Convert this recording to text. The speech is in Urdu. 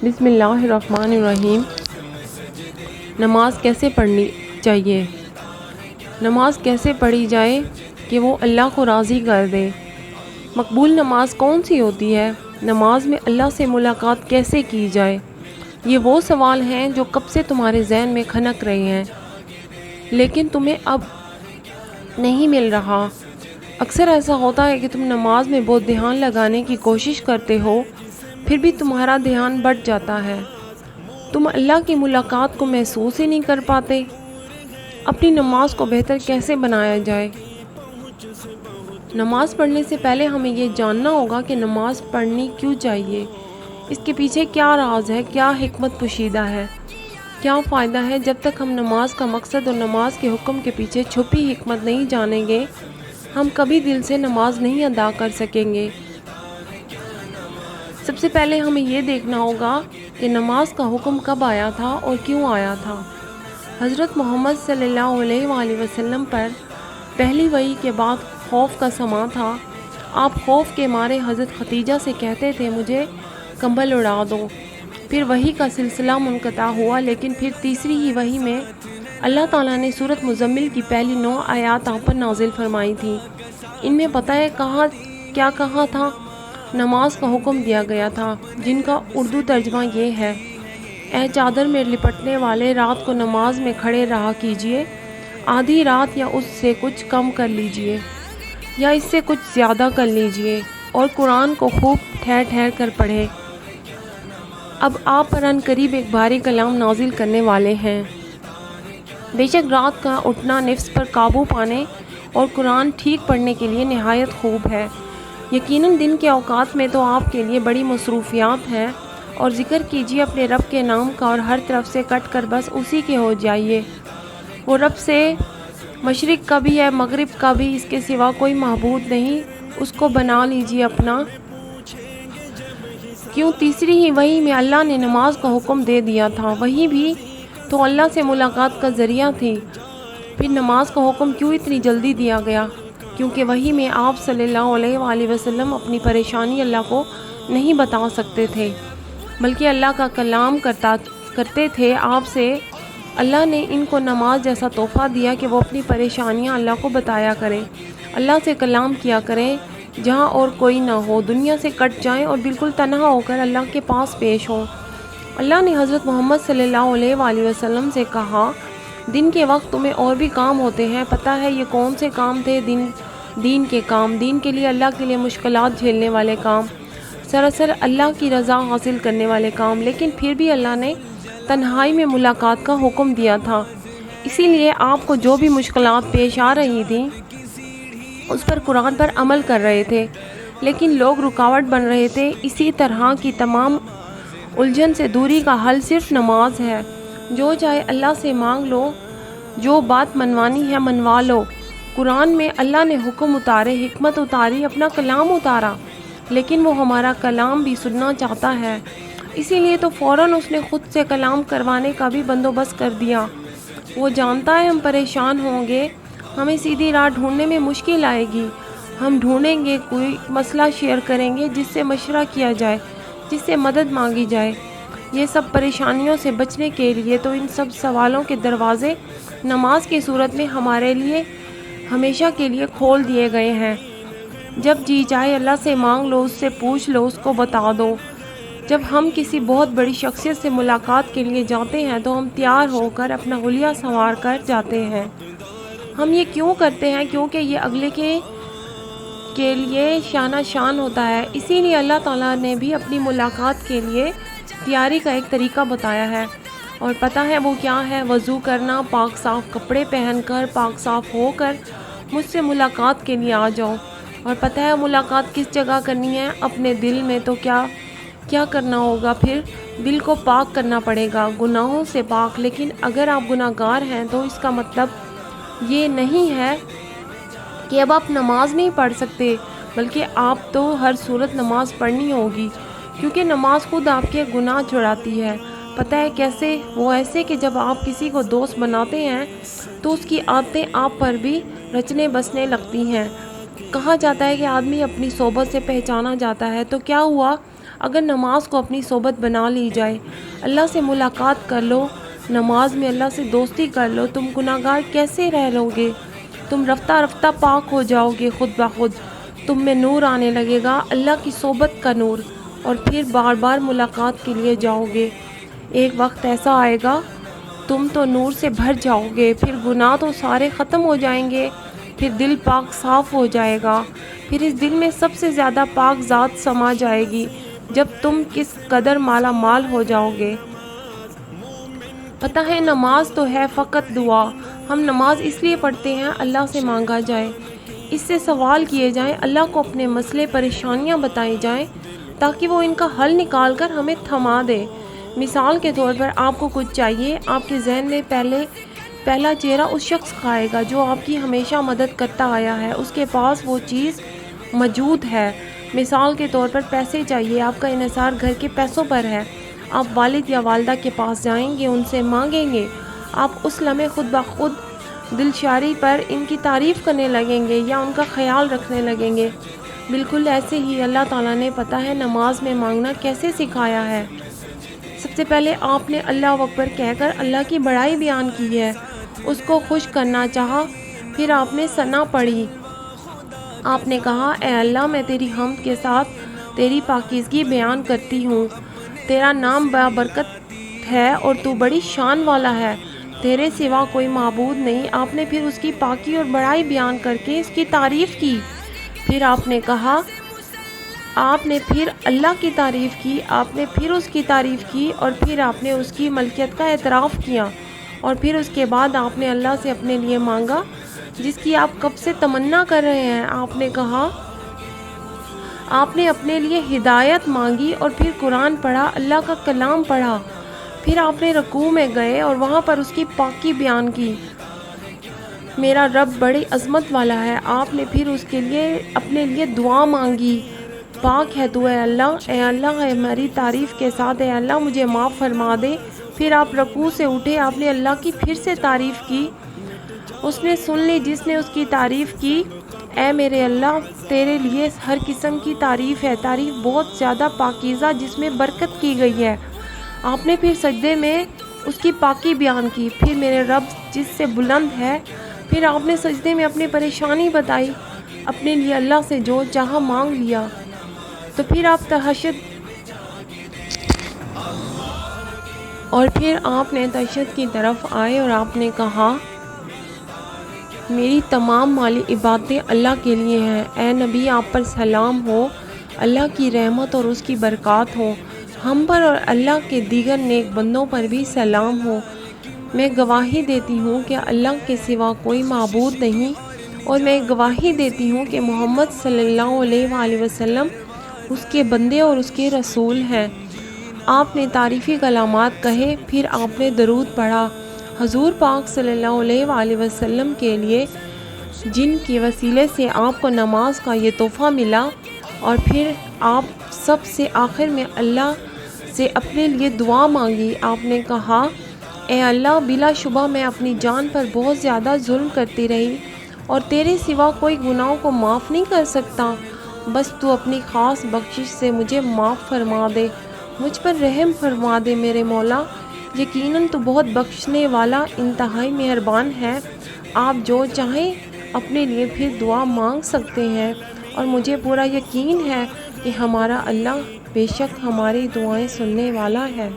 بسم اللہ الرحمن الرحیم۔ نماز کیسے پڑھنی چاہیے؟ نماز کیسے پڑھی جائے کہ وہ اللہ کو راضی کر دے؟ مقبول نماز کون سی ہوتی ہے؟ نماز میں اللہ سے ملاقات کیسے کی جائے؟ یہ وہ سوال ہیں جو کب سے تمہارے ذہن میں کھنک رہے ہیں، لیکن تمہیں اب نہیں مل رہا۔ اکثر ایسا ہوتا ہے کہ تم نماز میں بہت دھیان لگانے کی کوشش کرتے ہو، پھر بھی تمہارا دھیان بٹ جاتا ہے۔ تم اللہ کی ملاقات کو محسوس ہی نہیں کر پاتے۔ اپنی نماز کو بہتر کیسے بنایا جائے؟ نماز پڑھنے سے پہلے ہمیں یہ جاننا ہوگا کہ نماز پڑھنی کیوں چاہیے، اس کے پیچھے کیا راز ہے، کیا حکمت پوشیدہ ہے، کیا فائدہ ہے۔ جب تک ہم نماز کا مقصد اور نماز کے حکم کے پیچھے چھپی حکمت نہیں جانیں گے، ہم کبھی دل سے نماز نہیں ادا کر سکیں گے۔ سب سے پہلے ہمیں یہ دیکھنا ہوگا کہ نماز کا حکم کب آیا تھا اور کیوں آیا تھا۔ حضرت محمد صلی اللہ علیہ وآلہ وسلم پر پہلی وحی کے بعد خوف کا سماں تھا۔ آپ خوف کے مارے حضرت خدیجہ سے کہتے تھے مجھے کمبل اڑا دو۔ پھر وحی کا سلسلہ منقطع ہوا، لیکن پھر تیسری ہی وحی میں اللہ تعالیٰ نے سورۃ مزمل کی پہلی 9 آیات آپ پر نازل فرمائی تھیں۔ ان میں پتہ ہے کیا کہا تھا؟ نماز کا حکم دیا گیا تھا، جن کا اردو ترجمہ یہ ہے: اے چادر میں لپٹنے والے، رات کو نماز میں کھڑے رہا کیجئے، آدھی رات یا اس سے کچھ کم کر لیجئے یا اس سے کچھ زیادہ کر لیجئے، اور قرآن کو خوب ٹھہر ٹھہر کر پڑھیں۔ اب آپ پر عنقریب ایک بھاری کلام نازل کرنے والے ہیں۔ بے شک رات کا اٹھنا نفس پر قابو پانے اور قرآن ٹھیک پڑھنے کے لیے نہایت خوب ہے۔ یقیناً دن کے اوقات میں تو آپ کے لیے بڑی مصروفیات ہیں، اور ذکر کیجیے اپنے رب کے نام کا، اور ہر طرف سے کٹ کر بس اسی کے ہو جائیے۔ وہ رب سے مشرق کا بھی ہے، مغرب کا بھی، اس کے سوا کوئی معبود نہیں، اس کو بنا لیجیے اپنا۔ کیوں تیسری ہی وحی میں اللہ نے نماز کا حکم دے دیا تھا؟ وہی بھی تو اللہ سے ملاقات کا ذریعہ تھی۔ پھر نماز کا حکم کیوں اتنی جلدی دیا گیا؟ کیونکہ وحی میں آپ صلی اللہ علیہ وآلہ وسلم اپنی پریشانی اللہ کو نہیں بتا سکتے تھے، بلکہ اللہ کا کلام کرتے تھے آپ سے۔ اللہ نے ان کو نماز جیسا تحفہ دیا کہ وہ اپنی پریشانیاں اللہ کو بتایا کریں، اللہ سے کلام کیا کریں جہاں اور کوئی نہ ہو، دنیا سے کٹ جائیں اور بالکل تنہا ہو کر اللہ کے پاس پیش ہوں۔ اللہ نے حضرت محمد صلی اللہ علیہ وآلہ وسلم سے کہا، دن کے وقت تمہیں اور بھی کام ہوتے ہیں، پتہ ہے یہ کون سے کام تھے؟ دین کے کام، دین کے لیے، اللہ کے لیے مشکلات جھیلنے والے کام، سراسر اللہ کی رضا حاصل کرنے والے کام۔ لیکن پھر بھی اللہ نے تنہائی میں ملاقات کا حکم دیا تھا، اسی لیے آپ کو جو بھی مشکلات پیش آ رہی تھیں اس پر قرآن پر عمل کر رہے تھے، لیکن لوگ رکاوٹ بن رہے تھے۔ اسی طرح کی تمام الجھن سے دوری کا حل صرف نماز ہے۔ جو چاہے اللہ سے مانگ لو، جو بات منوانی ہے منوا لو۔ قرآن میں اللہ نے حکم اتارے، حکمت اتاری، اپنا کلام اتارا، لیکن وہ ہمارا کلام بھی سننا چاہتا ہے، اسی لیے تو فوراً اس نے خود سے کلام کروانے کا بھی بندوبست کر دیا۔ وہ جانتا ہے ہم پریشان ہوں گے، ہمیں سیدھی راہ ڈھونڈنے میں مشکل آئے گی، ہم ڈھونڈیں گے، کوئی مسئلہ شیئر کریں گے جس سے مشورہ کیا جائے، جس سے مدد مانگی جائے۔ یہ سب پریشانیوں سے بچنے کے لیے تو ان سب سوالوں کے دروازے نماز کی صورت میں ہمارے لیے ہمیشہ کے لیے کھول دیے گئے ہیں۔ جب جی چاہے اللہ سے مانگ لو، اس سے پوچھ لو، اس کو بتا دو۔ جب ہم کسی بہت بڑی شخصیت سے ملاقات کے لیے جاتے ہیں تو ہم تیار ہو کر اپنا حلیہ سنوار کر جاتے ہیں۔ ہم یہ کیوں کرتے ہیں؟ کیونکہ یہ اگلے کے لیے شانہ شان ہوتا ہے۔ اسی لیے اللہ تعالیٰ نے بھی اپنی ملاقات کے لیے تیاری کا ایک طریقہ بتایا ہے، اور پتہ ہے وہ کیا ہے؟ وضو کرنا، پاک صاف کپڑے پہن کر، پاک صاف ہو کر مجھ سے ملاقات کے لیے آ جاؤ۔ اور پتہ ہے ملاقات کس جگہ کرنی ہے؟ اپنے دل میں۔ تو کیا کرنا ہوگا پھر؟ دل کو پاک کرنا پڑے گا، گناہوں سے پاک۔ لیکن اگر آپ گناہ گار ہیں تو اس کا مطلب یہ نہیں ہے کہ اب آپ نماز نہیں پڑھ سکتے، بلکہ آپ تو ہر صورت نماز پڑھنی ہوگی، کیونکہ نماز خود آپ کے گناہ چھڑاتی ہے۔ پتہ ہے کیسے؟ وہ ایسے کہ جب آپ کسی کو دوست بناتے ہیں تو اس کی عادتیں آپ پر بھی رچنے بسنے لگتی ہیں۔ کہا جاتا ہے کہ آدمی اپنی صحبت سے پہچانا جاتا ہے، تو کیا ہوا؟ اگر نماز کو اپنی صحبت بنا لی جائے، اللہ سے ملاقات کر لو، نماز میں اللہ سے دوستی کر لو، تم گناہگار کیسے رہ لو گے؟ تم رفتہ رفتہ پاک ہو جاؤ گے خود بخود، تم میں نور آنے لگے گا، اللہ کی صحبت کا نور، اور پھر بار بار ملاقات کے لیے جاؤ گے۔ ایک وقت ایسا آئے گا تم تو نور سے بھر جاؤ گے، پھر گناہ تو سارے ختم ہو جائیں گے، پھر دل پاک صاف ہو جائے گا، پھر اس دل میں سب سے زیادہ پاک ذات سما جائے گی جب تم کس قدر مالا مال ہو جاؤ گے۔ پتہ ہے نماز تو ہے فقط دعا، ہم نماز اس لیے پڑھتے ہیں اللہ سے مانگا جائے، اس سے سوال کیے جائیں، اللہ کو اپنے مسئلے پریشانیاں بتائی جائیں تاکہ وہ ان کا حل نکال کر ہمیں تھما دے۔ مثال کے طور پر آپ کو کچھ چاہیے، آپ کے ذہن میں پہلا چہرہ اس شخص کا آئے گا جو آپ کی ہمیشہ مدد کرتا آیا ہے، اس کے پاس وہ چیز موجود ہے۔ مثال کے طور پر پیسے چاہیے، آپ کا انحصار گھر کے پیسوں پر ہے، آپ والد یا والدہ کے پاس جائیں گے، ان سے مانگیں گے، آپ اس لمحے خود بخود دلشاری پر ان کی تعریف کرنے لگیں گے یا ان کا خیال رکھنے لگیں گے۔ بالکل ایسے ہی اللہ تعالیٰ نے پتہ ہے نماز میں مانگنا کیسے سکھایا ہے۔ سب سے پہلے آپ نے اللہ اکبر کہہ کر اللہ کی بڑائی بیان کی ہے، اس کو خوش کرنا چاہا، پھر آپ نے ثنا پڑھی، آپ نے کہا اے اللہ میں تیری حمد کے ساتھ تیری پاکیزگی بیان کرتی ہوں، تیرا نام بابرکت ہے اور تو بڑی شان والا ہے، تیرے سوا کوئی معبود نہیں۔ آپ نے پھر اس کی پاکی اور بڑائی بیان کر کے اس کی تعریف کی، پھر آپ نے کہا، آپ نے پھر اللہ کی تعریف کی، آپ نے پھر اس کی تعریف کی، اور پھر آپ نے اس کی ملکیت کا اعتراف کیا، اور پھر اس کے بعد آپ نے اللہ سے اپنے لیے مانگا جس کی آپ کب سے تمنا کر رہے ہیں۔ آپ نے کہا، آپ نے اپنے لیے ہدایت مانگی اور پھر قرآن پڑھا، اللہ کا کلام پڑھا، پھر آپ نے رکوع میں گئے اور وہاں پر اس کی پاکی بیان کی، میرا رب بڑی عظمت والا ہے۔ آپ نے پھر اس کے لیے اپنے لیے دعا مانگی، پاک ہے تو اے اللہ ہماری تعریف کے ساتھ، اے اللہ مجھے معاف فرما دے۔ پھر آپ رکوع سے اٹھے، آپ نے اللہ کی پھر سے تعریف کی، اس نے سن لی جس نے اس کی تعریف کی، اے میرے اللہ تیرے لیے ہر قسم کی تعریف ہے، تعریف بہت زیادہ پاکیزہ جس میں برکت کی گئی ہے۔ آپ نے پھر سجدے میں اس کی پاکی بیان کی، پھر میرے رب جس سے بلند ہے، پھر آپ نے سجدے میں اپنی پریشانی بتائی، اپنے لیے اللہ سے جو چاہا مانگ لیا، تو پھر آپ تہجد کی طرف آئے اور آپ نے کہا، میری تمام مالی عبادتیں اللہ کے لیے ہیں، اے نبی آپ پر سلام ہو، اللہ کی رحمت اور اس کی برکات ہو، ہم پر اور اللہ کے دیگر نیک بندوں پر بھی سلام ہو۔ میں گواہی دیتی ہوں کہ اللہ کے سوا کوئی معبود نہیں، اور میں گواہی دیتی ہوں کہ محمد صلی اللہ علیہ وآلہ وسلم اس کے بندے اور اس کے رسول ہیں۔ آپ نے تعریفی کلمات کہے، پھر آپ نے درود پڑھا حضور پاک صلی اللہ علیہ وآلہ وسلم کے لیے جن کے وسیلے سے آپ کو نماز کا یہ تحفہ ملا، اور پھر آپ سب سے آخر میں اللہ سے اپنے لیے دعا مانگی۔ آپ نے کہا، اے اللہ بلا شبہ میں اپنی جان پر بہت زیادہ ظلم کرتی رہی اور تیرے سوا کوئی گناہوں کو معاف نہیں کر سکتا، بس تو اپنی خاص بخشش سے مجھے معاف فرما دے، مجھ پر رحم فرما دے میرے مولا، یقیناً تو بہت بخشنے والا انتہائی مہربان ہے۔ آپ جو چاہیں اپنے لیے پھر دعا مانگ سکتے ہیں، اور مجھے پورا یقین ہے کہ ہمارا اللہ بے شک ہماری دعائیں سننے والا ہے۔